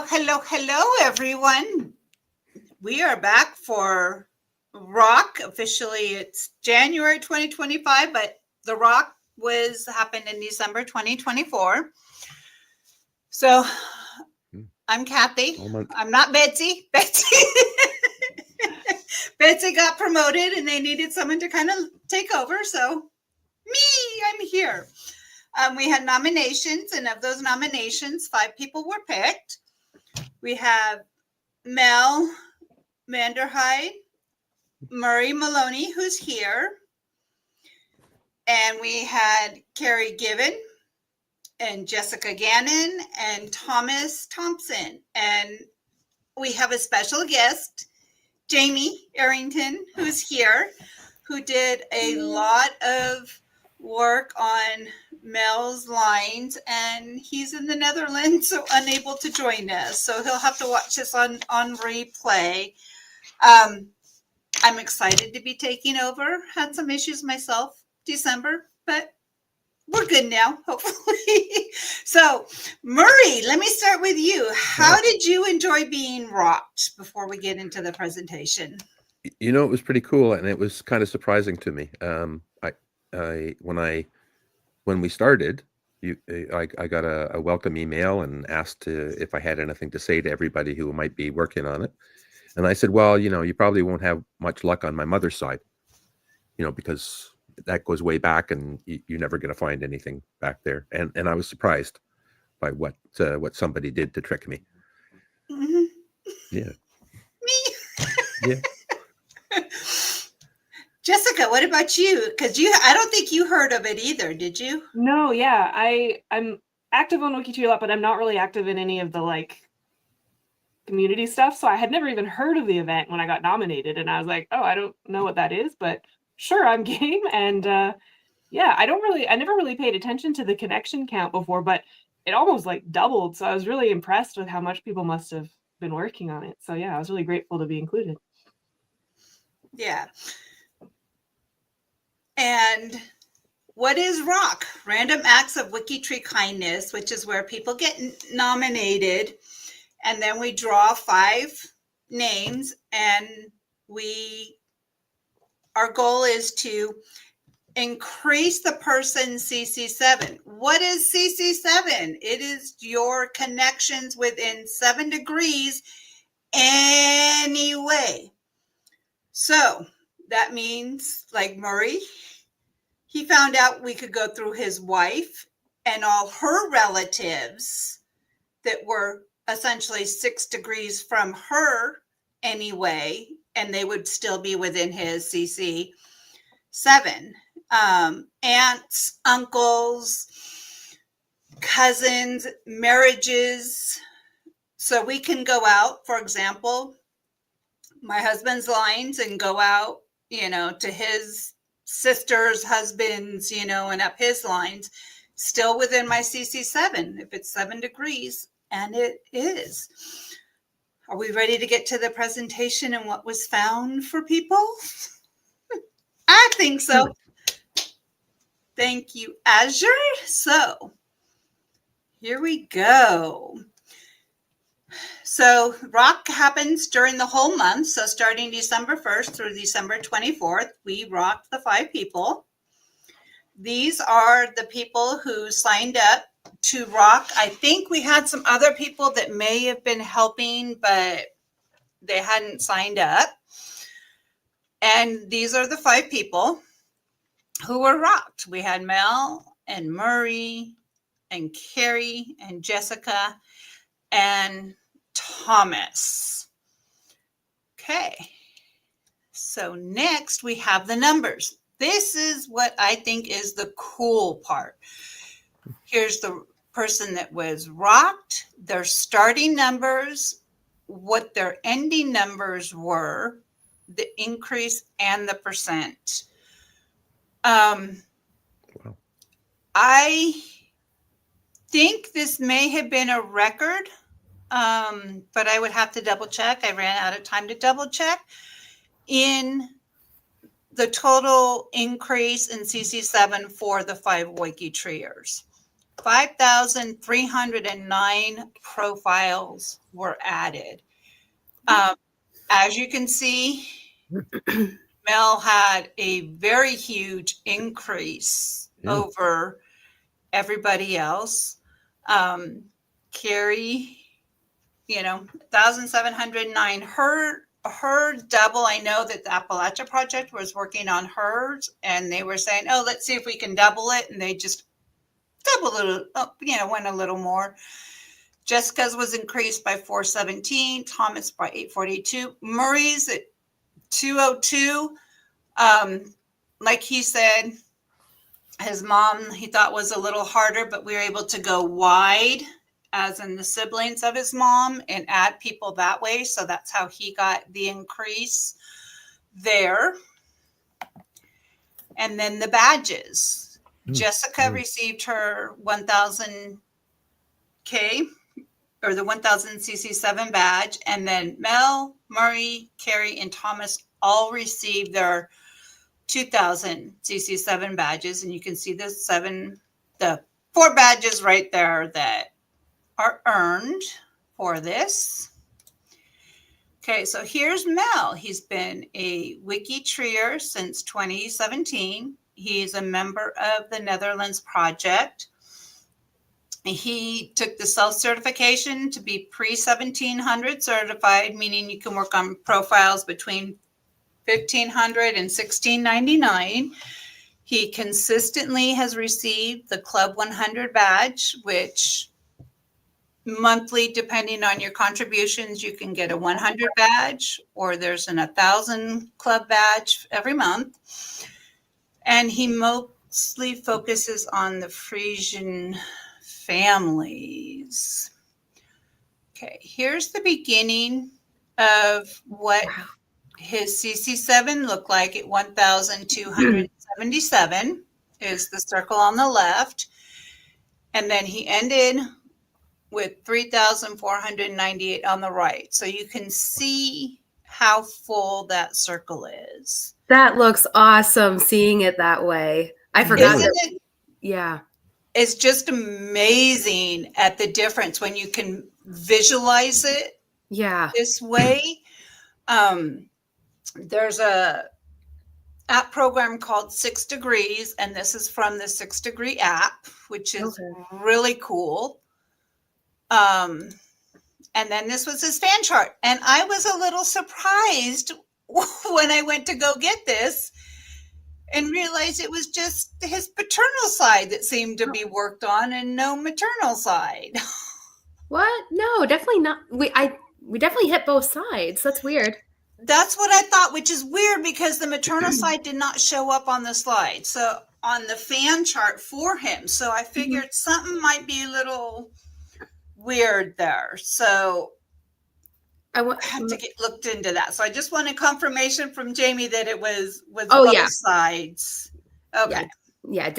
Hello, everyone. We are back for RAWK. Officially, it's January 2025, but the RAWK happened in December 2024. So I'm Kathy. I'm not Betsy. Betsy got promoted and they needed someone to kind of take over. So I'm here. We had nominations, and of those nominations, 5 people were picked. We have Mel Vanderhyde, Murray Maloney, who's here, and we had Carrie Given and Jessica Gannon and Thomas Thompson. And we have a special guest, Jamie Arrington, who's here, who did a lot of work on Mel's lines, and he's in the Netherlands, so unable to join us. So he'll have to watch this on replay. I'm excited to be taking over. Had some issues myself December, but we're good now, hopefully. So, Murray, let me start with you. How did you enjoy being rocked before we get into the presentation? You know, it was pretty cool, and it was kind of surprising to me. When we started, I got a welcome email and asked if I had anything to say to everybody who might be working on it. And I said, well, you probably won't have much luck on my mother's side, because that goes way back and you're never going to find anything back there. And I was surprised by what somebody did to trick me. Mm-hmm. Yeah. Me? Yeah. Jessica, what about you? Because I don't think you heard of it either, did you? No, yeah. I'm active on WikiTree a lot, but I'm not really active in any of the community stuff. So I had never even heard of the event when I got nominated, and I was like, oh, I don't know what that is, but sure, I'm game. And yeah, I never really paid attention to the connection count before, but it almost doubled. So I was really impressed with how much people must have been working on it. So yeah, I was really grateful to be included. Yeah. And what is RAWK? Random Acts of WikiTree Kindness, which is where people get nominated, and then we draw 5 names, and our goal is to increase the person's CC7. What is CC7? It is your connections within 7 degrees anyway. So that means, like Murray, he found out we could go through his wife and all her relatives that were essentially 6 degrees from her anyway, and they would still be within his CC7. Aunts, uncles, cousins, marriages. So we can go out, for example, my husband's lines, and go out, to his sister's husbands, and up his lines, still within my CC7 if it's 7 degrees, and it is. Are we ready to get to the presentation and what was found for people? I think so. Thank you, Azure. So here we go. So RAWK happens during the whole month. So starting December 1st through December 24th, we rocked the 5 people. These are the people who signed up to RAWK. I think we had some other people that may have been helping, but they hadn't signed up. And these are the 5 people who were rocked. We had Mel and Murray and Carrie and Jessica and Thomas. Okay. So next we have the numbers. This is what I think is the cool part. Here's the person that was rocked, their starting numbers, what their ending numbers were, the increase, and the percent. Wow. I think this may have been a record, but I would have to double check. I ran out of time to double check in the total increase in CC7 for the 5 WikiTreeers. 5,309 profiles were added. As you can see, Mel had a very huge increase over everybody else. Carrie, 1,709. Her double, I know that the Appalachia Project was working on hers, and they were saying, oh, let's see if we can double it. And they just doubled it, went a little more. Jessica's was increased by 417, Thomas by 842, Murray's at 202. Like he said, his mom, he thought was a little harder, but we were able to go wide, as in the siblings of his mom, and add people that way. So that's how he got the increase there. And then the badges. Jessica received her 1,000 K, or the 1,000 CC7 badge. And then Mel, Murray, Carrie, and Thomas all received their 2,000 CC7 badges. And you can see the 4 badges right there that are earned for this. Okay, so here's Mel. He's been a WikiTreeer since 2017. He's a member of the Netherlands project. He took the self-certification to be pre-1700 certified, meaning you can work on profiles between 1,500 and 1,699. He consistently has received the Club 100 badge, which monthly, depending on your contributions, you can get a 100 badge, or there's an 1,000 club badge every month. And he mostly focuses on the Frisian families. Okay, here's the beginning of what his CC7 looked like at 1,277 is the circle on the left. And then he ended with 3,498 on the right. So you can see how full that circle is. That looks awesome seeing it that way. I forgot. Yeah. It's just amazing at the difference when you can visualize it this way. There's a app program called 6 Degrees, and this is from the 6 Degree app, which is really cool. And then this was his fan chart. And I was a little surprised when I went to go get this and realized it was just his paternal side that seemed to be worked on and no maternal side. What? No, definitely not. We definitely hit both sides. That's weird. That's what I thought, which is weird because the maternal side did not show up on the slide. So on the fan chart for him. So I figured something might be a little weird there. So I have to get looked into that. So I just wanted confirmation from Jamie that it was both sides. Okay. Yeah,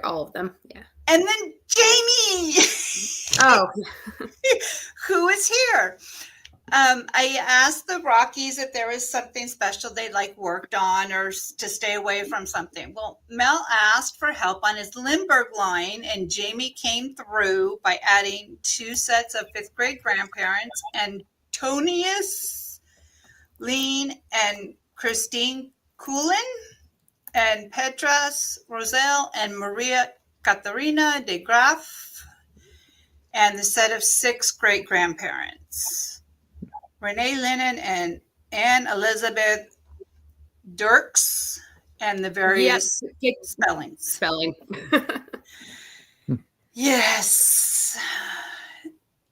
all of them. Yeah. And then Jamie. Who is here? I asked the Rockies if there was something special they worked on or to stay away from something. Well, Mel asked for help on his Lindbergh line, and Jamie came through by adding 2 sets of 5th grade grandparents, Antonius, Lean, and Christine Kulin, and Petras, Roselle, and Maria Katharina de Graaf, and the set of 6 great grandparents. Renee Lennon and Anne Elizabeth Dirks, and the various spelling. Yes.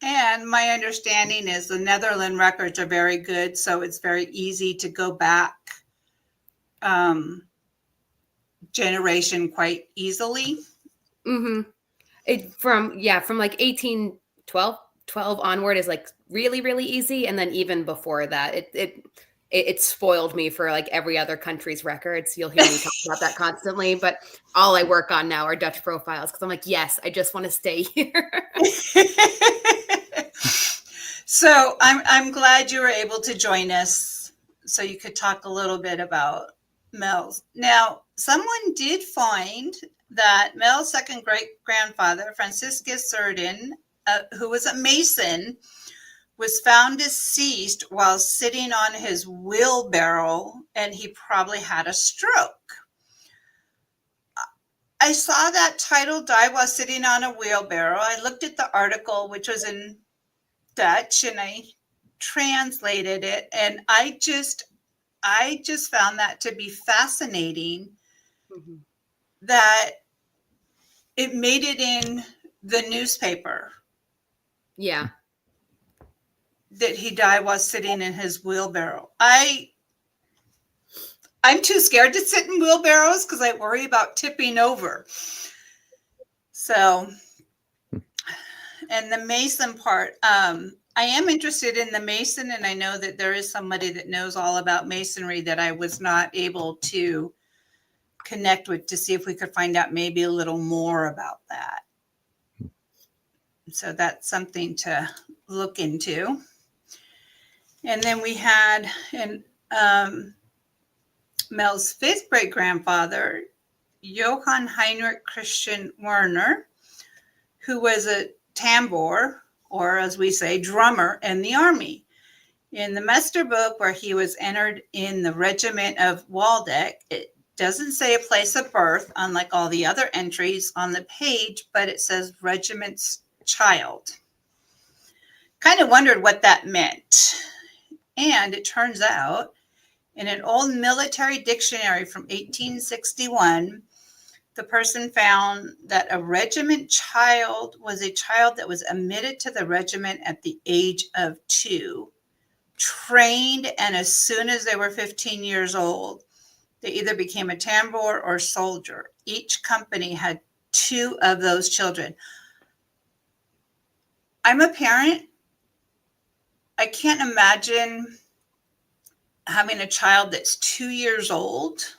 And my understanding is the Netherlands records are very good, so it's very easy to go back generation quite easily. From 1812 onward is really, really easy. And then even before that, it spoiled me for every other country's records. You'll hear me talk about that constantly, but all I work on now are Dutch profiles because I'm yes, I just want to stay here. So I'm glad you were able to join us so you could talk a little bit about Mel's. Now, someone did find that Mel's second great grandfather, Franciscus Surdin, who was a Mason, was found deceased while sitting on his wheelbarrow, and he probably had a stroke. I saw that title, "Die While Sitting on a Wheelbarrow." I looked at the article, which was in Dutch, and I translated it, and I just found that to be fascinating, that it made it in the newspaper. Yeah. That he died while sitting in his wheelbarrow. I'm too scared to sit in wheelbarrows because I worry about tipping over. So, and the Mason part, I am interested in the Mason, and I know that there is somebody that knows all about Masonry that I was not able to connect with to see if we could find out maybe a little more about that. So that's something to look into. And then we had Mel's fifth great grandfather, Johann Heinrich Christian Werner, who was a tambour, or as we say, drummer in the army. In the Mester book, where he was entered in the regiment of Waldeck, it doesn't say a place of birth, unlike all the other entries on the page, but it says regiment's child. Kind of wondered what that meant. And it turns out, in an old military dictionary from 1861, the person found that a regiment child was a child that was admitted to the regiment at the age of 2, trained, and as soon as they were 15 years old, they either became a tambour or soldier. Each company had 2 of those children. I'm a parent. I can't imagine having a child that's 2 years old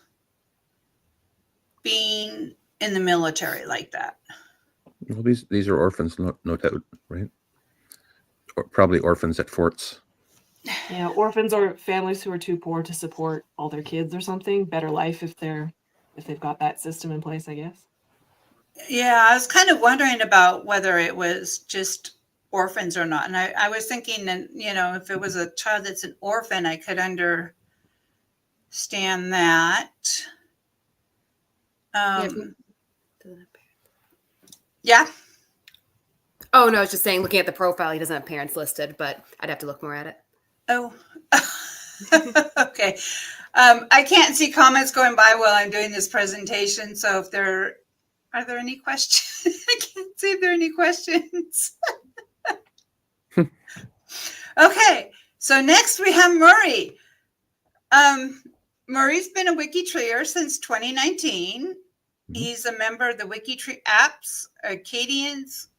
being in the military like that. Well, these are orphans, no doubt, right? Or probably orphans at forts. Yeah, orphans or families who are too poor to support all their kids or something. Better life if they've got that system in place, I guess. Yeah, I was kind of wondering about whether it was just orphans or not. And I was thinking that, if it was a child that's an orphan, I could understand that. Yeah. Oh, no, I was just saying, looking at the profile, he doesn't have parents listed, but I'd have to look more at it. Oh, okay. I can't see comments going by while I'm doing this presentation. So if are there any questions? I can't see if there are any questions. Okay. So next we have Murray. Murray's been a WikiTreeer since 2019. He's a member of the WikiTree apps, Acadians,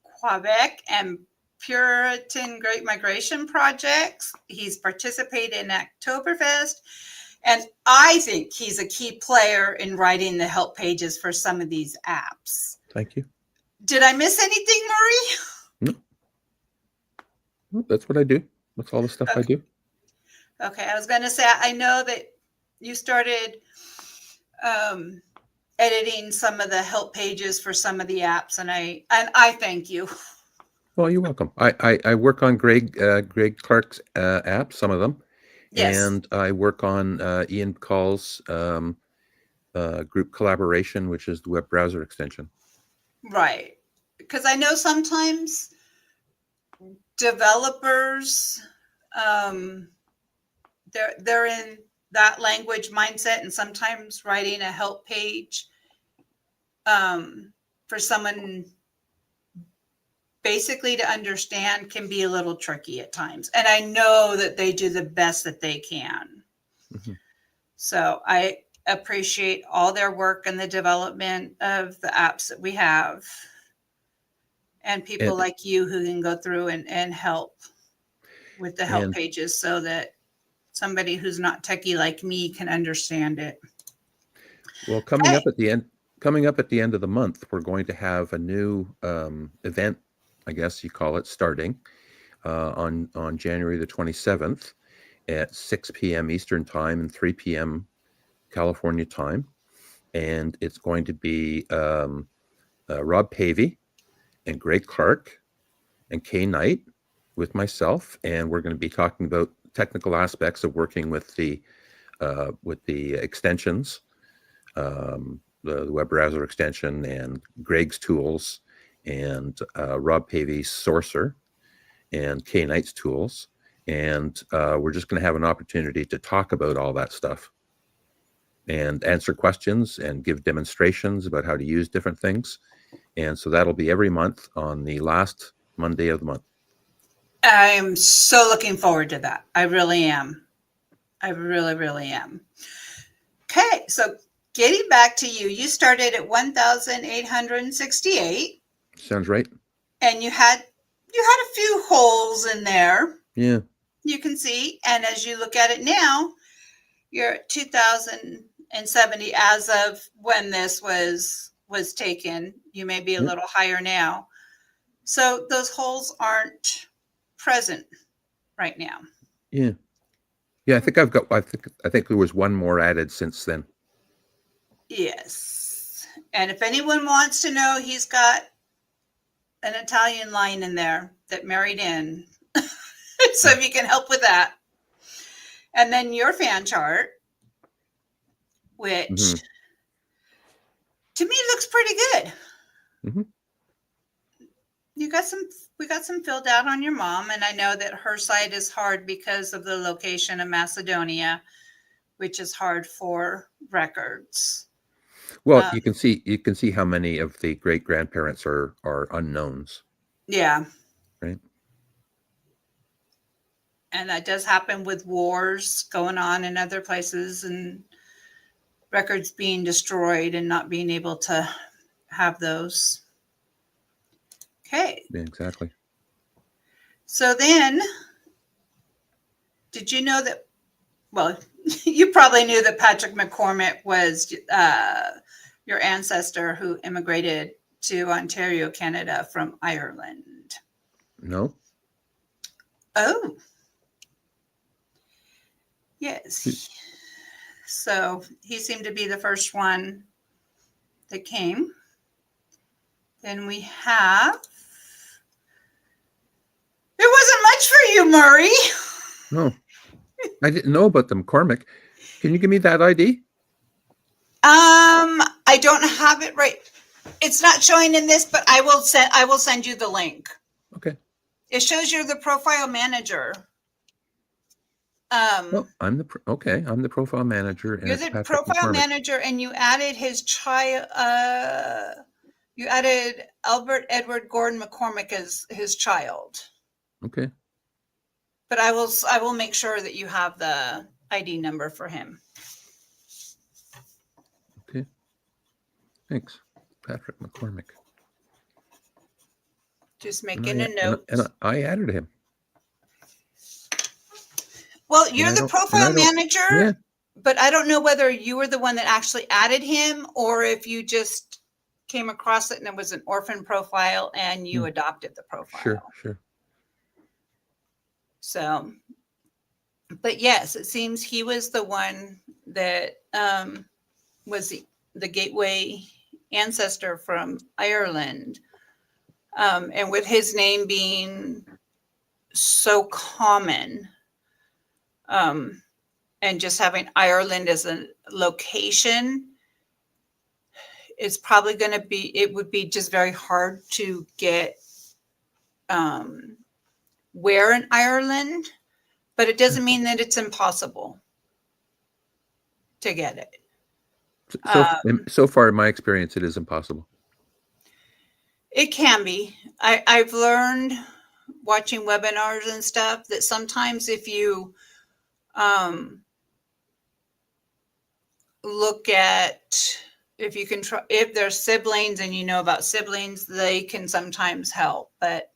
Quebec, and Puritan Great Migration projects. He's participated in Oktoberfest, and I think he's a key player in writing the help pages for some of these apps. Thank you. Did I miss anything, Murray? No, that's what I do. That's all the stuff I do. Okay, I was going to say, I know that you started editing some of the help pages for some of the apps, and I thank you. Well, you're welcome. I work on Greg Clark's apps, some of them. Yes. And I work on Ian Call's group collaboration, which is the web browser extension. Right. Because I know sometimes developers, they're in that language mindset, and sometimes writing a help page for someone basically to understand can be a little tricky at times. And I know that they do the best that they can. Mm-hmm. So I appreciate all their work in the development of the apps that we have, and people like you who can go through and help with the help pages so that somebody who's not techie like me can understand it. Well, coming up at the end of the month, we're going to have a new event, I guess you call it, starting on January the 27th at 6 p.m. Eastern time and 3 p.m. California time. and it's going to be Rob Pavey and Greg Clark and Kay Knight with myself, and we're going to be talking about technical aspects of working with the extensions, the web browser extension, and Greg's tools, and Rob Pavey's Sourcer, and Kay Knight's tools, and we're just going to have an opportunity to talk about all that stuff and answer questions and give demonstrations about how to use different things. And so that'll be every month on the last Monday of the month. I'm so looking forward to that. I really am. I really, really am. Okay, so getting back to you, you started at 1,868. Sounds right. And you had a few holes in there. Yeah. You can see, and as you look at it now, you're at 2,070 as of when this was taken. You may be a little higher now. So those holes aren't present right now. Yeah. Yeah, I think there was one more added since then. Yes. And if anyone wants to know, he's got an Italian line in there that married in. So if you can help with that. And then your fan chart, which to me looks pretty good. Mm-hmm. We got some filled out on your mom, and I know that her site is hard because of the location of Macedonia, which is hard for records. Well, you can see how many of the great grandparents are unknowns. Yeah. Right. And that does happen with wars going on in other places and records being destroyed and not being able to have those. Okay. Yeah, exactly. So then, did you know that, well, you probably knew that Patrick McCormick was your ancestor who immigrated to Ontario, Canada from Ireland. No. Oh. Yes. So he seemed to be the first one that came. Then we have, there wasn't much for you, Murray. No. I didn't know about the McCormick. Can you give me that ID? I don't have it right. It's not showing in this, but I will send you the link. Okay. It shows you're the profile manager. Well, I'm the profile manager. You're the profile manager, and you added his child. You added Albert Edward Gordon McCormick as his child. Okay. But I will make sure that you have the ID number for him. Okay. Thanks, Patrick McCormick. Just making a note. And I added him. Well, you're the profile manager, yeah. But I don't know whether you were the one that actually added him or if you just came across it and it was an orphan profile and you adopted the profile. Sure. So, but yes, it seems he was the one that was the gateway ancestor from Ireland. And with his name being so common, and just having Ireland as a location, it's probably going to be, it would be just very hard to get where in Ireland, but it doesn't mean that it's impossible to get it. So far, in my experience, it is impossible. It can be. I've learned watching webinars and stuff that sometimes if you look at, if you can try, if there's siblings and you know about siblings, they can sometimes help. But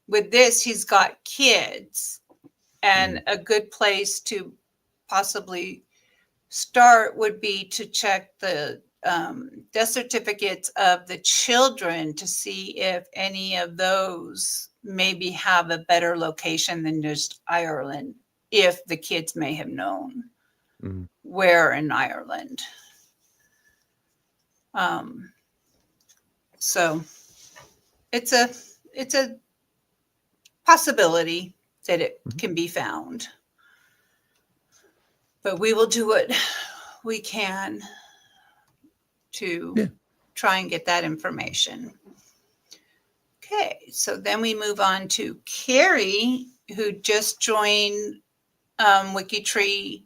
with this, he's got kids, and a good place to possibly start would be to check the death certificates of the children to see if any of those maybe have a better location than just Ireland, if the kids may have known where in Ireland. So it's a possibility that it can be found. But we will do what we can to try and get that information. Okay, so then we move on to Carrie, who just joined WikiTree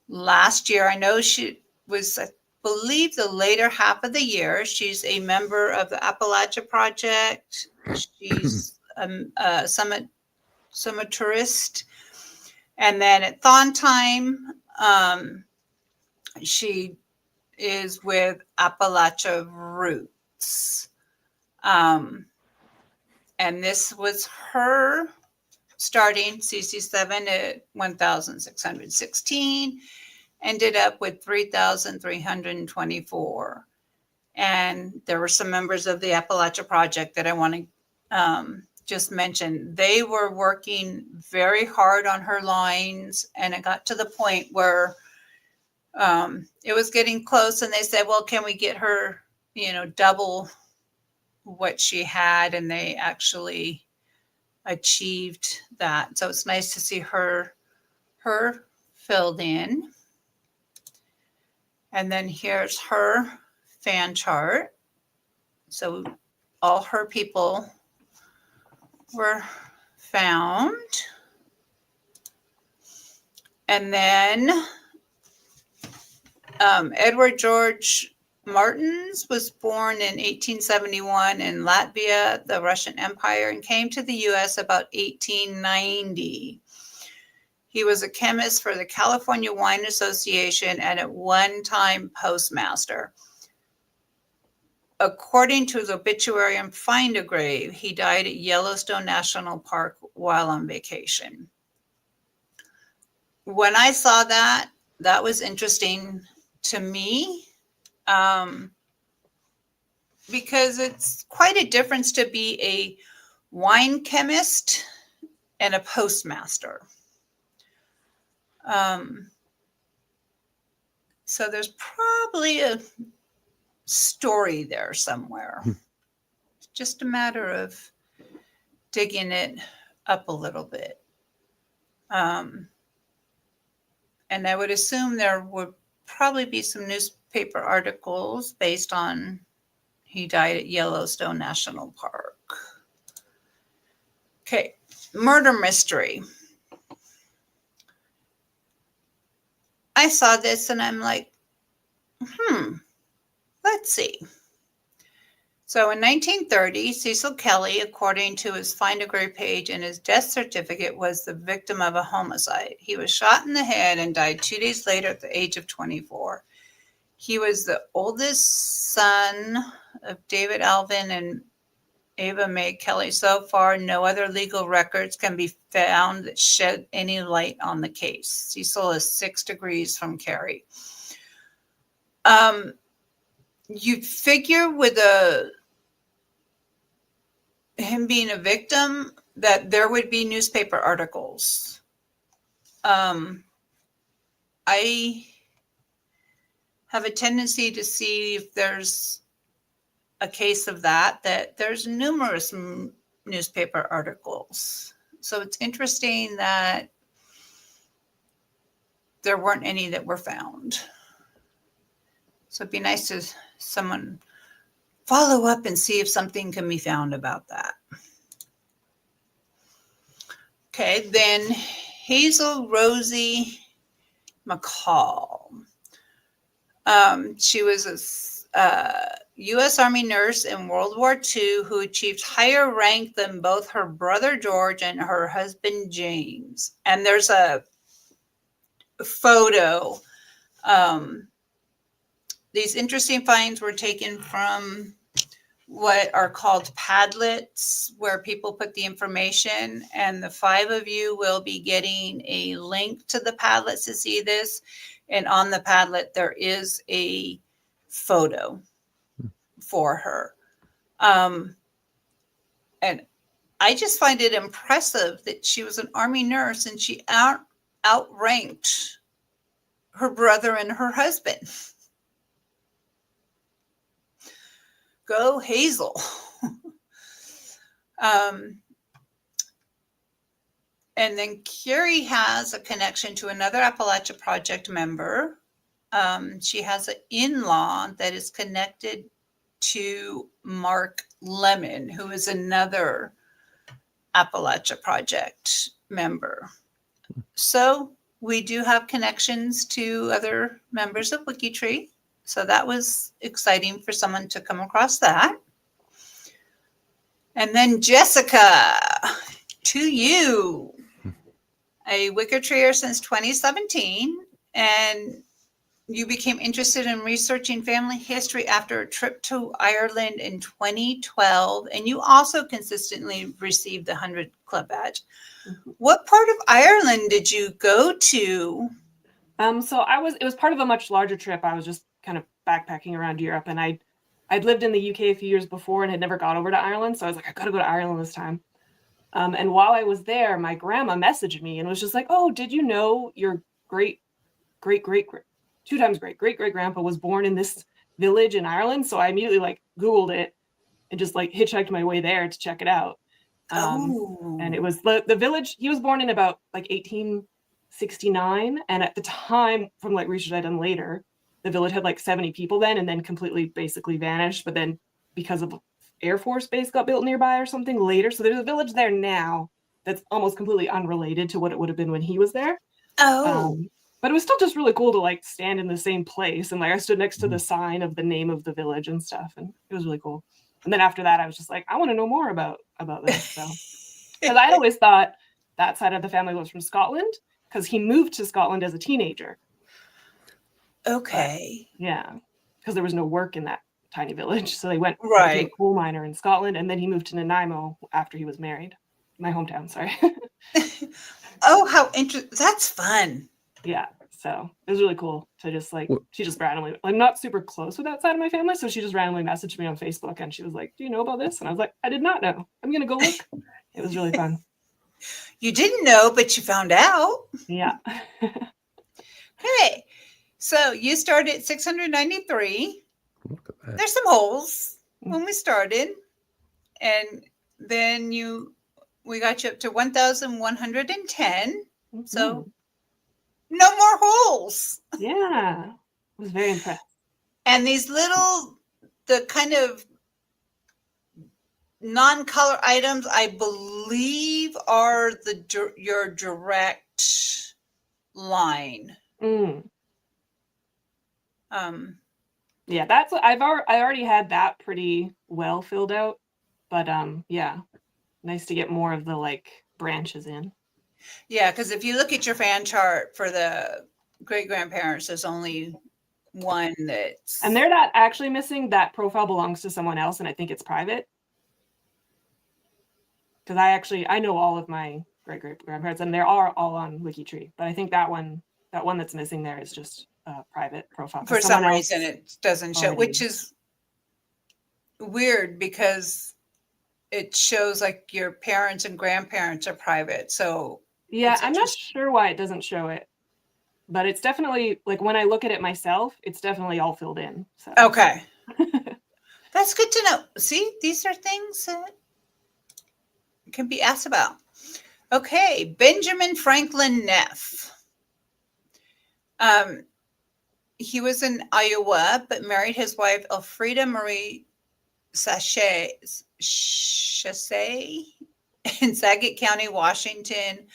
last year. I know she was, I believe, the later half of the year. She's a member of the Appalachia Project. She's a tourist. And then at Thon Time, she is with Appalachia Roots. And this was her starting CC7 at 1,616, ended up with 3,324. And there were some members of the Appalachia Project that I want to just mention. They were working very hard on her lines, and it got to the point where it was getting close, and they said, well, can we get her, double what she had? And they actually achieved that. So it's nice to see her filled in. And then here's her fan chart. So all her people were found. And then Edward George Martins was born in 1871 in Latvia, the Russian Empire, and came to the U.S. about 1890. He was a chemist for the California Wine Association and at one time postmaster. According to his obituary on Find a Grave, he died at Yellowstone National Park while on vacation. When I saw that, that was interesting to me, because it's quite a difference to be a wine chemist and a postmaster. So there's probably a story there somewhere. It's just a matter of digging it up a little bit. And I would assume there would probably be some newspaper articles based on he died at Yellowstone National Park. Okay, murder mystery. I saw this and I'm like, let's see. So in 1930, Cecil Kelly, according to his Find a Grave page and his death certificate, was the victim of a homicide. He was shot in the head and died 2 days later at the age of 24. He was the oldest son of David Alvin and Ava Mae Kelly. So far, no other legal records can be found that shed any light on the case. Cecil is 6 degrees from Carrie. You'd figure with him being a victim that there would be newspaper articles. I have a tendency to see if there's a case of that there's numerous newspaper articles. So it's interesting that there weren't any that were found. So it'd be nice to someone follow up and see if something can be found about that. Okay, then Hazel Rosie McCall. She was a U.S. Army nurse in World War II who achieved higher rank than both her brother George and her husband James. And there's a photo. These interesting finds were taken from what are called Padlets, where people put the information, and the 5 of you will be getting a link to the Padlets to see this. And on the Padlet, there is a photo for her. And I just find it impressive that she was an Army nurse and she outranked her brother and her husband. Go Hazel. And then Carrie has a connection to another Appalachia Project member. She has an in-law that is connected to Mark Lemon, who is another Appalachia Project member. So we do have connections to other members of WikiTree. So that was exciting for someone to come across that. And then Jessica, to you, a WikiTreeer since 2017, and you became interested in researching family history after a trip to Ireland in 2012, and you also consistently received the 100 Club badge. What part of Ireland did you go to? So it was part of a much larger trip. I was just kind of backpacking around Europe, and I'd lived in the UK a few years before and had never got over to Ireland. So I was like, I got to go to Ireland this time. And while I was there, my grandma messaged me and was just like, oh, did you know your great grandpa was born in this village in Ireland? So I immediately like Googled it and just like hitchhiked my way there to check it out. And it was the village he was born in about like 1869. And at the time, from like research I'd done later, the village had like 70 people then and then completely basically vanished. But then because of Air Force Base got built nearby or something later. So there's a village there now that's almost completely unrelated to what it would have been when he was there. But it was still just really cool to like stand in the same place. And like I stood next to the sign of the name of the village and stuff. And it was really cool. And then after that, I was just like, I want to know more about this. So, because I always thought that side of the family was from Scotland because he moved to Scotland as a teenager. Okay. But, yeah. Because there was no work in that tiny village. So they went to Right. a coal miner in Scotland. And then he moved to Nanaimo after he was married. My hometown, sorry. Oh, how interesting. That's fun. Yeah. So it was really cool to just like, she just randomly, I'm not super close with that side of my family. So she just randomly messaged me on Facebook and she was like, do you know about this? And I was like, I did not know. I'm going to go look. It was really fun. You didn't know, but you found out. Yeah. Hey, so you started at 693. Look at that. There's some holes when we started. And then we got you up to 1,110. So no more holes. Yeah. I was very impressed. And these the kind of non-color items, I believe, are your direct line. Yeah, that's I already had that pretty well filled out, but yeah, nice to get more of the like branches in. Yeah, because if you look at your fan chart for the great grandparents, there's only one that's. And they're not actually missing. That profile belongs to someone else, and I think it's private. Because I know all of my great grandparents, and they're all on WikiTree. But I think that one that's missing there is just a private profile. For some reason, it doesn't show, which is weird because it shows like your parents and grandparents are private. So yeah, I'm not sure why it doesn't show it, but it's definitely like when I look at it myself, it's definitely all filled in. So. Okay, that's good to know. See, these are things that can be asked about. Okay, Benjamin Franklin Neff. He was in Iowa, but married his wife Elfrida Marie Chassé in Saget County, Washington,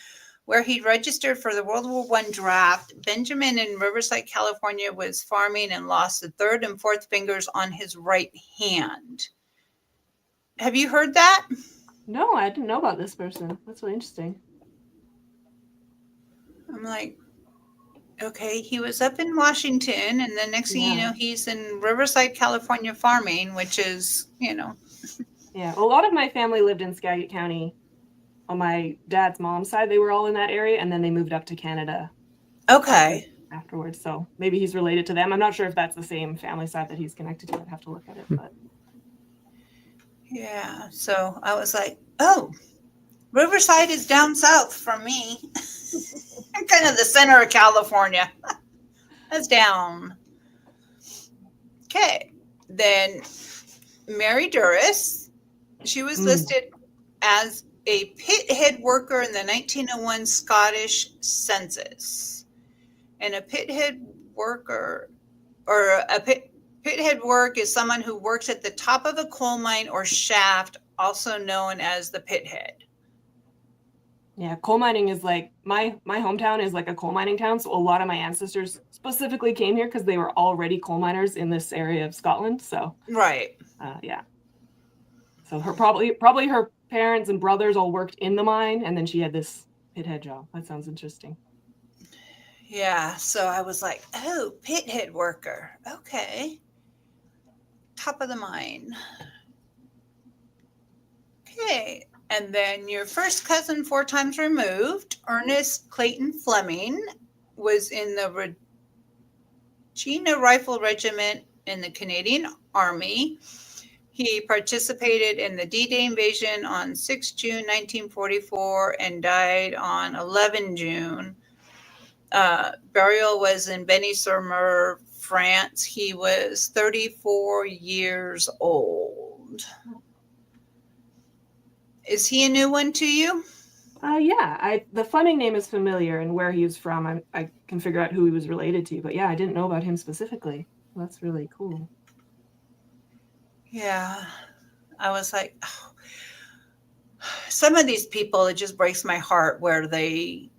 where he registered for the World War I draft. Benjamin in Riverside, California, was farming and lost the third and fourth fingers on his right hand. Have you heard that? No, I didn't know about this person. That's really interesting. I'm like, okay, he was up in Washington, and the next thing you know, he's in Riverside, California, farming, which is, Yeah, a lot of my family lived in Skagit County. On my dad's mom's side, they were all in that area, and then they moved up to Canada. Okay. Afterwards, so maybe he's related to them. I'm not sure if that's the same family side that he's connected to. I'd have to look at it, but. Yeah, so I was like, oh, Riverside is down south from me. I'm kind of the center of California. That's down. Okay, then Mary Duras. She was listed as a pit head worker in the 1901 Scottish census. And a pit head worker, or a pit head work, is someone who works at the top of a coal mine or shaft, also known as the pit head. Yeah, coal mining is like my hometown is like a coal mining town, so a lot of my ancestors specifically came here because they were already coal miners in this area of Scotland. So right, yeah. So her probably her parents and brothers all worked in the mine, and then she had this pit head job. That sounds interesting. Yeah, so I was like, oh, pit head worker, okay, top of the mine. Okay, and then your first cousin 4 times removed, Ernest Clayton Fleming, was in the Regina Rifle Regiment in the Canadian Army. He participated in the D-Day invasion on 6 June 1944 and died on 11 June. Burial was in Benny-sur-Mer, France. He was 34 years old. Is he a new one to you? Yeah, the Fleming name is familiar, and where he was from, I can figure out who he was related to. But yeah, I didn't know about him specifically. That's really cool. Yeah, I was like, oh. Some of these people, it just breaks my heart where they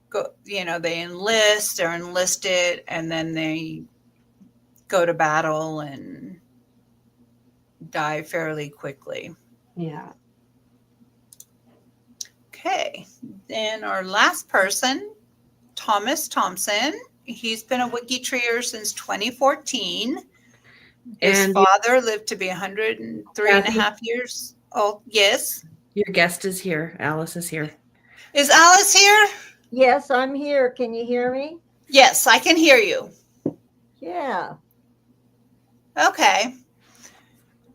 go, they enlist, they're enlisted, and then they go to battle and die fairly quickly. Yeah. Okay, then our last person, Thomas Thompson. He's been a WikiTreeer since 2014. His father lived to be 103 and a half years old. Yes. Your guest is here. Alice is here. Is Alice here? Yes, I'm here. Can you hear me? Yes, I can hear you. Yeah. Okay.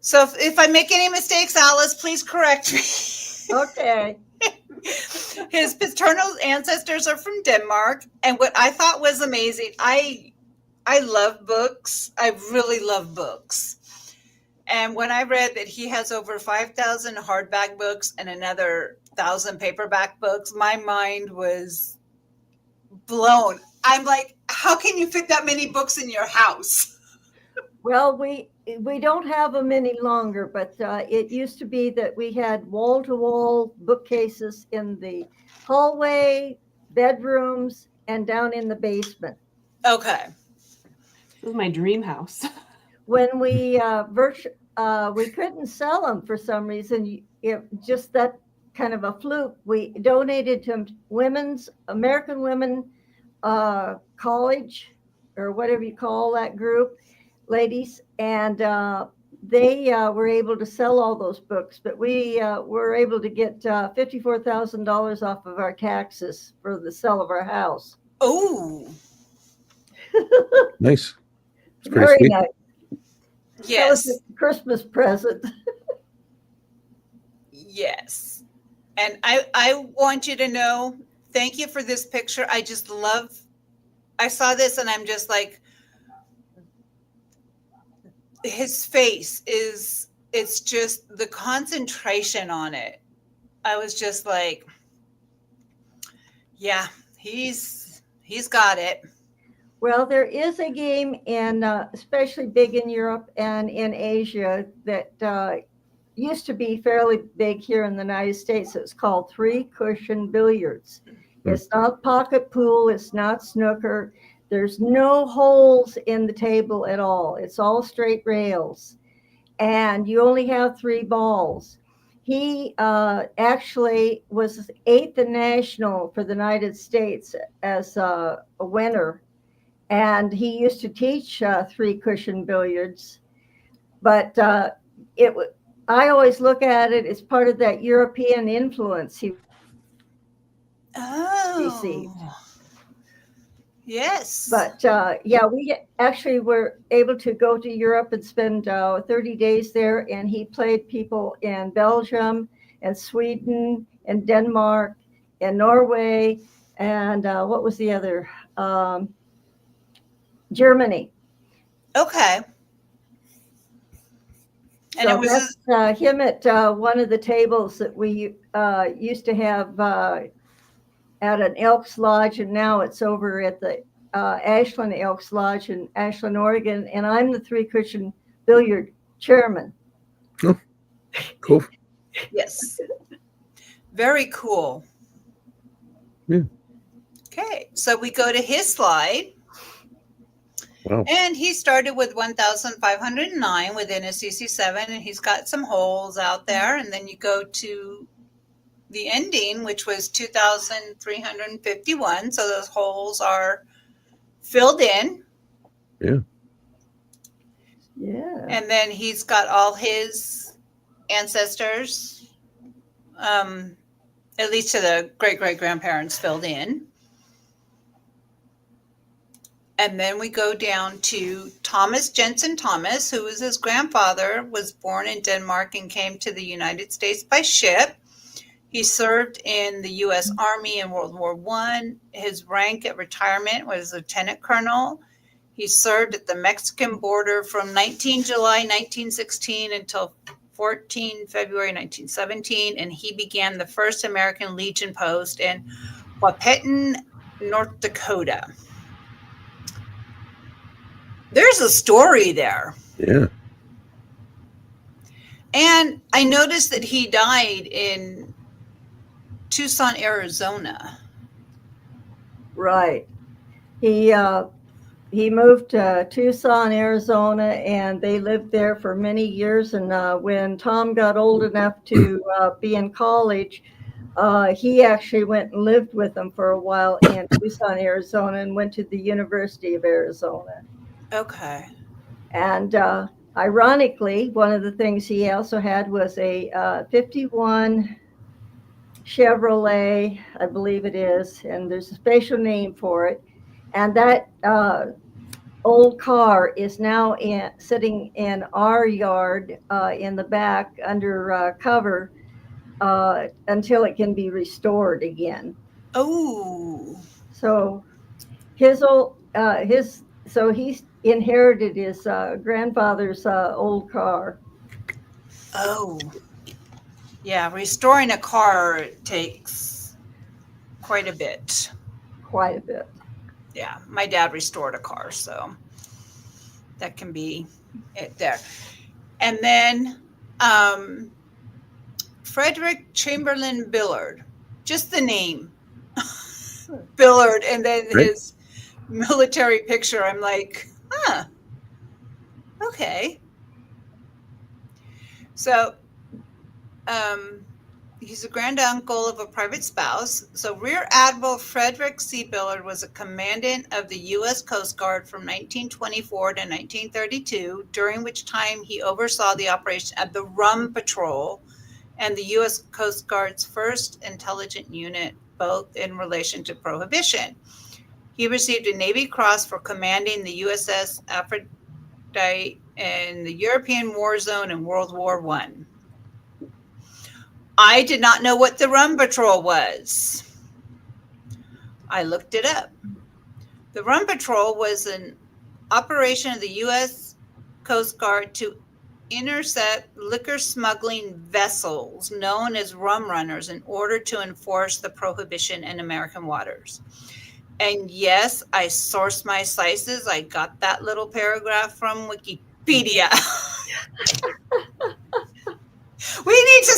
So if I make any mistakes, Alice, please correct me. Okay. His paternal ancestors are from Denmark. And what I thought was amazing, I love books. I really love books. And when I read that he has over 5,000 hardback books and another 1,000 paperback books, my mind was blown. I'm like, how can you fit that many books in your house? Well, we don't have them any longer, but it used to be that we had wall-to-wall bookcases in the hallway, bedrooms, and down in the basement. Okay. This is my dream house. When we couldn't sell them for some reason, just that kind of a fluke. We donated to American Women College, or whatever you call that group, ladies, and they were able to sell all those books, but we were able to get $54,000 off of our taxes for the sale of our house. Oh. Nice. It's pretty Very sweet. nice. Yes. That was a Christmas present. Yes. And I want you to know, thank you for this picture. I saw this and I'm just like, his face it's just the concentration on it. I was just like, yeah, he's got it. Well, there is a game especially big in Europe and in Asia that used to be fairly big here in the United States. It's called 3-cushion billiards. It's not pocket pool. It's not snooker. There's no holes in the table at all. It's all straight rails. And you only have 3 balls. He actually was 8th in national for the United States as a winner. And he used to teach 3-cushion billiards. But I always look at it as part of that European influence he received. Yes. But we actually were able to go to Europe and spend 30 days there. And he played people in Belgium and Sweden and Denmark and Norway. And what was the other? Germany. Okay. And So it was that's him at one of the tables that we used to have at an Elks Lodge, and now it's over at the Ashland Elks Lodge in Ashland, Oregon. And I'm the Three Cushion Billiard chairman. Oh, cool. yes. Very cool. Yeah. Okay, so we go to his slide. Wow. And he started with 1,509 within a CC7, and he's got some holes out there. And then you go to the ending, which was 2,351. So those holes are filled in. Yeah. Yeah. And then he's got all his ancestors, at least to the great-great-grandparents, filled in. And then we go down to Thomas Jensen Thomas, who was his grandfather, was born in Denmark and came to the United States by ship. He served in the U.S. Army in World War I. His rank at retirement was lieutenant colonel. He served at the Mexican border from 19 July 1916 until 14 February 1917, and he began the first American Legion post in Wahpeton, North Dakota. There's a story there. Yeah. And I noticed that he died in Tucson, Arizona. Right. He moved to Tucson, Arizona, and they lived there for many years. And when Tom got old enough to be in college, he actually went and lived with them for a while in Tucson, Arizona, and went to the University of Arizona. Okay. And ironically, one of the things he also had was a 51 Chevrolet, I believe it is, and there's a special name for it. And that old car is now sitting in our yard in the back under cover until it can be restored again. Oh. So so he's inherited his grandfather's old car. Oh. Yeah, restoring a car takes quite a bit. Quite a bit. Yeah, my dad restored a car, so that can be it there. And then Frederick Chamberlain Billard, just the name. Billard, and then his military picture. I'm like, okay. So he's a granduncle of a private spouse. So Rear Admiral Frederick C. Billard was a commandant of the U.S. Coast Guard from 1924 to 1932, during which time he oversaw the operation of the Rum Patrol and the U.S. Coast Guard's first intelligent unit, both in relation to prohibition. He received a Navy Cross for commanding the USS Aphrodite in the European War Zone in World War I. I did not know what the Rum Patrol was. I looked it up. The Rum Patrol was an operation of the U.S. Coast Guard to intercept liquor smuggling vessels known as rum runners in order to enforce the prohibition in American waters. And yes, I sourced my slices. I got that little paragraph from Wikipedia. We need to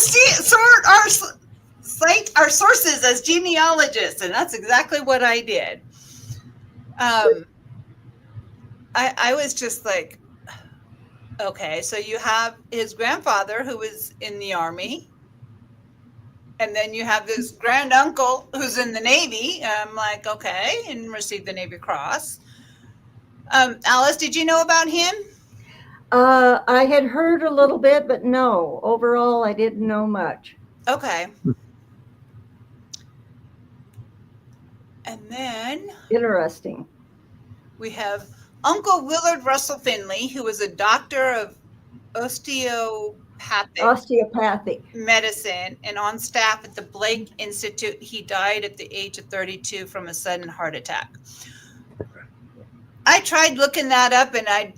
cite our sources as genealogists, and that's exactly what I did. I was just like, okay, so you have his grandfather who was in the Army, and then you have this granduncle who's in the Navy. I'm like, okay, and received the Navy Cross. Alice, did you know about him? I had heard a little bit, but no, overall, I didn't know much. Okay. And then Interesting. we have Uncle Willard Russell Finley, who was a doctor of osteopathic medicine and on staff at the Blake Institute. He died at the age of 32 from a sudden heart attack. I tried looking that up and I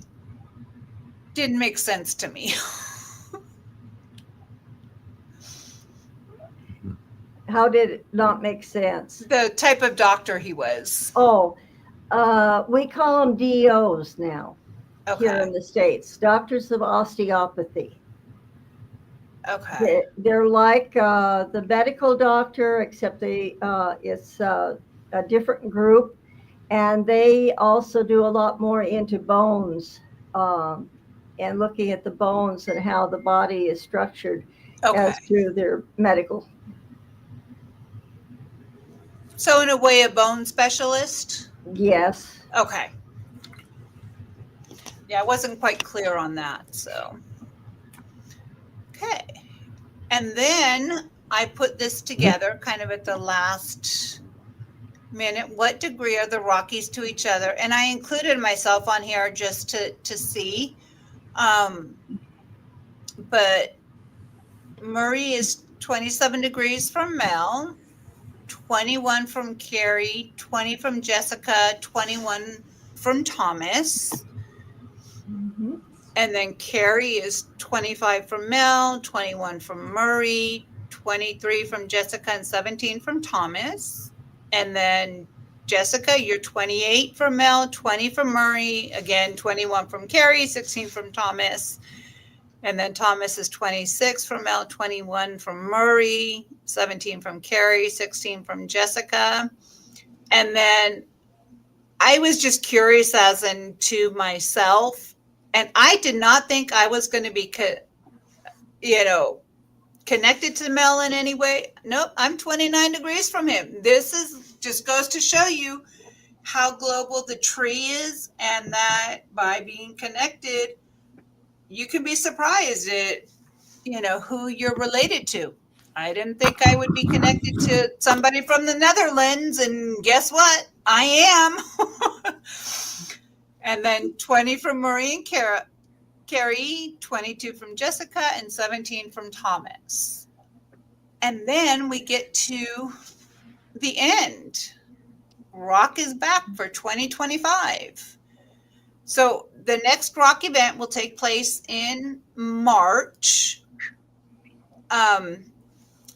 didn't make sense to me. How did it not make sense? The type of doctor he was. Oh, we call them DOs now here Okay. in the States, doctors of osteopathy. Okay. They're like the medical doctor, except it's a different group, and they also do a lot more into bones, and looking at the bones and how the body is structured Okay. as to their medical. So in a way, a bone specialist? Yes. Okay. Yeah, I wasn't quite clear on that, so. Okay. And then I put this together kind of at the last minute. What degree are the Rockies to each other? And I included myself on here just to see. But Murray is 27 degrees from Mel, 21 from Carrie, 20 from Jessica, 21 from Thomas. Mm-hmm. And then Carrie is 25 from Mel, 21 from Murray, 23 from Jessica, and 17 from Thomas. And then Jessica, you're 28 from Mel, 20 from Murray, again, 21 from Carrie, 16 from Thomas. And then Thomas is 26 from Mel, 21 from Murray, 17 from Carrie, 16 from Jessica. And then I was just curious as in to myself, and I did not think I was going to be, connected to Mel in any way. Nope, I'm 29 degrees from him. This is just goes to show you how global the tree is, and that by being connected, you can be surprised at, who you're related to. I didn't think I would be connected to somebody from the Netherlands, and guess what? I am. And then 20 from Marie and Carrie, 22 from Jessica, and 17 from Thomas. And then we get to the end. RAWK is back for 2025. So the next RAWK event will take place in March.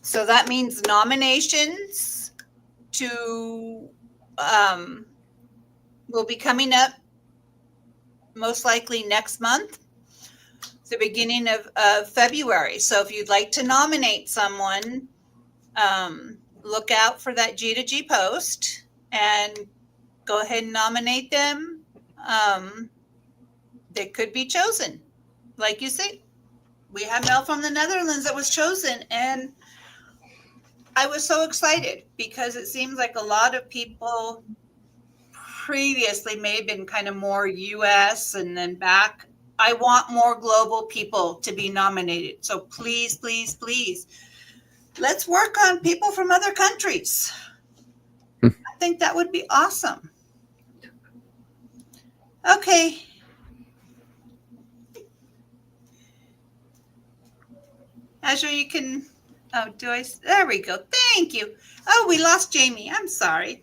So that means nominations will be coming up most likely next month, the beginning of February. So if you'd like to nominate someone, look out for that G2G post and go ahead and nominate them. They could be chosen. Like you see, we have Mel from the Netherlands that was chosen, and I was so excited because it seems like a lot of people previously may have been kind of more US and then back. I want more global people to be nominated. So please, please, please, let's work on people from other countries. I think that would be awesome. Okay. Azure, you can, there we go. Thank you. Oh, we lost Jamie. I'm sorry.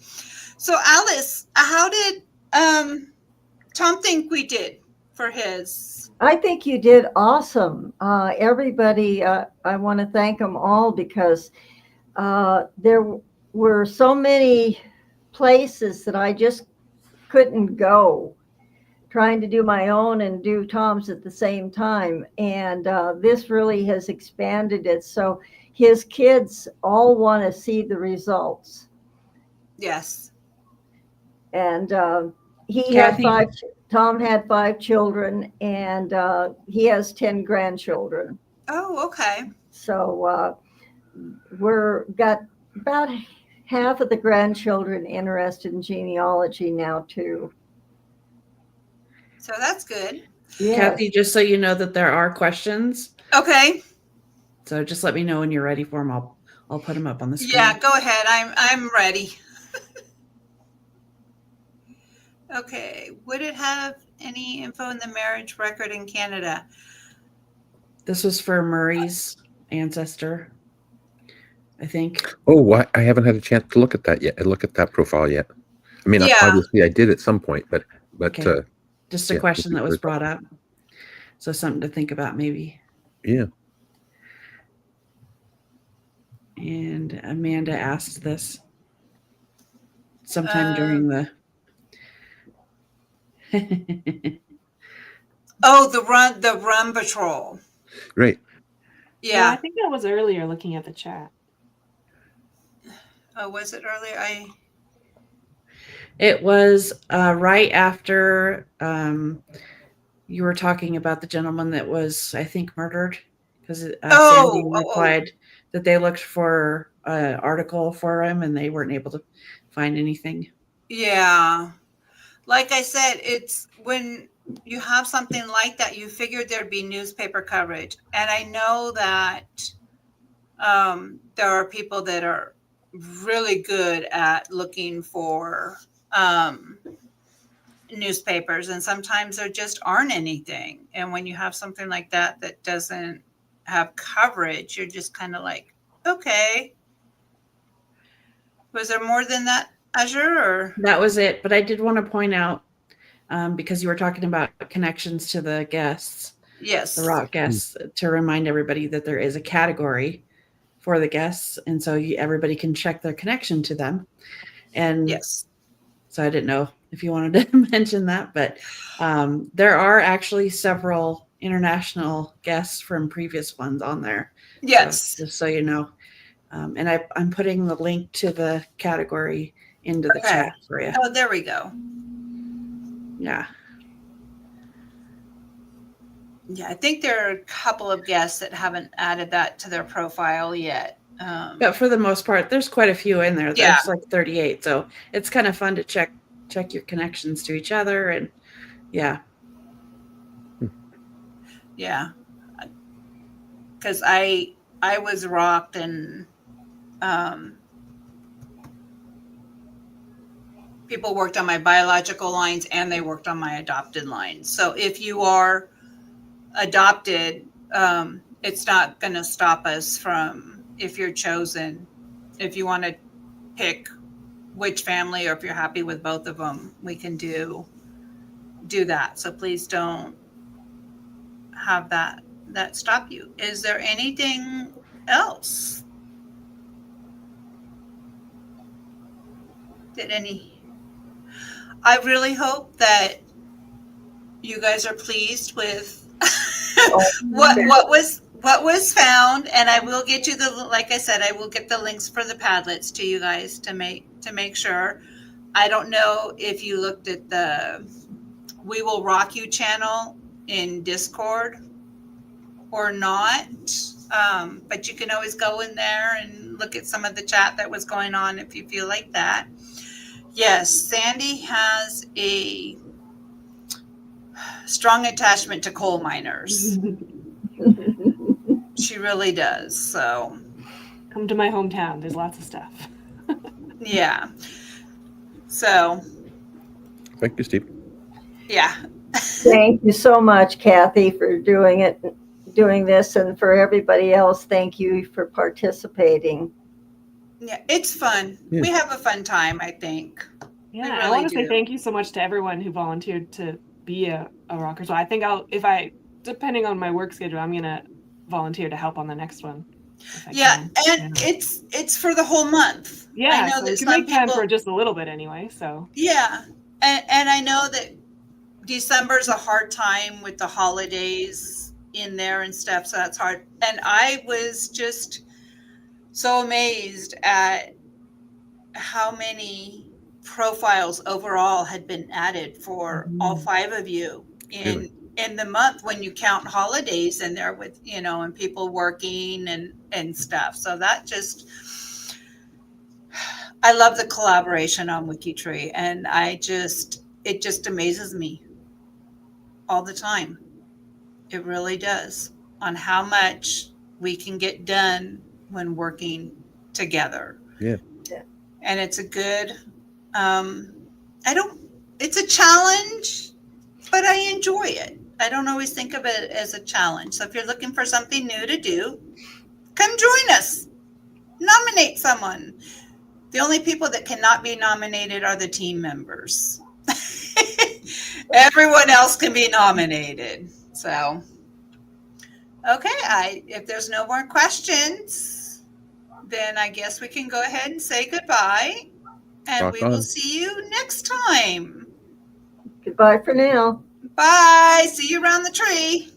So Alice, how did Tom think we did for his? I think you did awesome. Everybody, I want to thank them all because there were so many places that I just couldn't go, trying to do my own and do Tom's at the same time. And this really has expanded it. So his kids all want to see the results. Yes. And Kathy? Tom had 5 children, and he has 10 grandchildren. Oh, okay. So we're got about half of the grandchildren interested in genealogy now too. So that's good. Yes. Kathy, just so you know that there are questions. Okay. So just let me know when you're ready for them. I'll put them up on the screen. Yeah, go ahead. I'm ready. Okay. Would it have any info in the marriage record in Canada? This was for Murray's ancestor, I think. Oh, I haven't had a chance to look at that yet. Look at that profile yet. I mean, Yeah. obviously I did at some point, but Okay. Just a yeah, question that was brought up. So something to think about maybe. yeah. And Amanda asked this sometime Um, during the. Oh, the run patrol. Great. Yeah, Yeah. I think that was earlier looking at the chat. Oh, was it earlier? It was right after you were talking about the gentleman that was, I think, murdered, because Sandy replied that they looked for an article for him and they weren't able to find anything. Yeah. Like I said, it's when you have something like that, you figured there'd be newspaper coverage. And I know that there are people that are really good at looking for newspapers, and sometimes there just aren't anything. And when you have something like that that doesn't have coverage, you're just kind of like, okay. Was there more than that, Azure? Or That was it. But I did want to point out, because you were talking about connections to the guests, yes, the RAWK guests, to remind everybody that there is a category for the guests. And so everybody can check their connection to them. And yes. so I didn't know if you wanted to mention that, but there are actually several international guests from previous ones on there. Yes. So, just so you know. And I'm putting the link to the category into the chat for you. Oh, there we go. Yeah. Yeah, I think there are a couple of guests that haven't added that to their profile yet. But for the most part, there's quite a few in there. Yeah. There's like 38. So it's kind of fun to check your connections to each other. And yeah. Yeah. Because I was rocked, and people worked on my biological lines and they worked on my adopted lines. So if you are adopted, it's not going to stop us from, if you're chosen, if you want to pick which family, or if you're happy with both of them, we can do that. So please don't have that stop you. Is there anything else? I really hope that you guys are pleased with what was found, and I will get you like I said, I will get the links for the Padlets to you guys to make sure. I don't know if you looked at the We Will Rock You channel in Discord or not, but you can always go in there and look at some of the chat that was going on if you feel like that. Yes, Sandy has a strong attachment to coal miners. She really does. So come to my hometown. There's lots of stuff. Yeah. So Thank you, Steve. Yeah. Thank you so much, Kathy, for doing this, and for everybody else, thank you for participating. Yeah, it's fun. Yeah. We have a fun time, I think. Yeah, We I really want to say do. thank you so much to everyone who volunteered to be a rocker. So I think depending on my work schedule, I'm gonna volunteer to help on the next one. Yeah, and it's for the whole month. Yeah, I know so that we can some make time people, for just a little bit anyway. So yeah, and I know that December's a hard time with the holidays in there and stuff, so that's hard. And I was just so amazed at how many profiles overall had been added for all 5 of you in the month, when you count holidays in there with, and people working and stuff. So that I love the collaboration on WikiTree, and it just amazes me all the time. It really does, on how much we can get done when working together. Yeah. And it's a good, it's a challenge, but I enjoy it. I don't always think of it as a challenge. So if you're looking for something new to do, come join us. Nominate someone. The only people that cannot be nominated are the team members. Everyone else can be nominated. So, okay, if there's no more questions, then I guess we can go ahead and say goodbye. And Rock we will on. see you next time. Goodbye for now. Bye. See you around the tree.